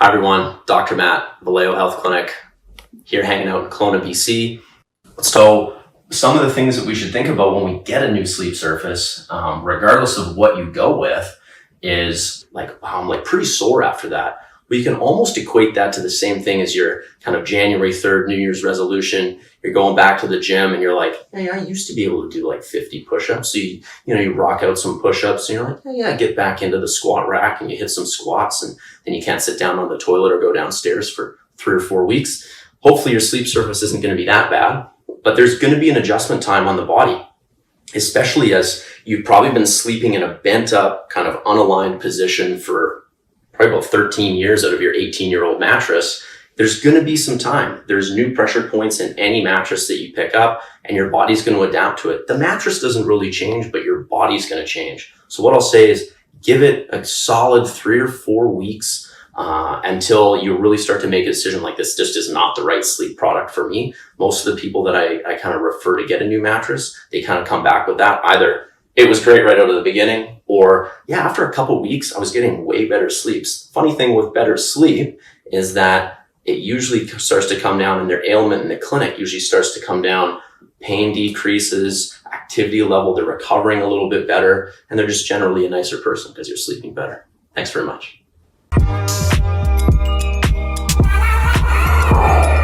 Hi everyone, Dr. Matt, Vallejo Health Clinic, here hanging out in Kelowna, BC. So some of the things that we should think about when we get a new sleep surface, regardless of what you go with, is like, wow, I'm like pretty sore after that. We can almost equate that to the same thing as your kind of January 3rd New Year's resolution. You're going back to the gym and you're like, hey, I used to be able to do like 50 push-ups. So you rock out some push-ups and you're like, yeah, get back into the squat rack and you hit some squats and then you can't sit down on the toilet or go downstairs for 3 or 4 weeks. Hopefully your sleep surface isn't going to be that bad, but there's going to be an adjustment time on the body, especially as you've probably been sleeping in a bent up kind of unaligned position for probably about 13 years out of your 18-year-old mattress. There's going to be some time. There's new pressure points in any mattress that you pick up and your body's going to adapt to it. The mattress doesn't really change, but your body's going to change. So what I'll say is give it a solid 3 or 4 weeks until you really start to make a decision like this just is not the right sleep product for me. Most of the people that I kind of refer to get a new mattress, they kind of come back with that. Either it was great right out of the beginning, or yeah, after a couple weeks, I was getting way better sleeps. Funny thing with better sleep is that it usually starts to come down and their ailment in the clinic usually starts to come down. Pain decreases, activity level, they're recovering a little bit better, and they're just generally a nicer person because you're sleeping better. Thanks very much.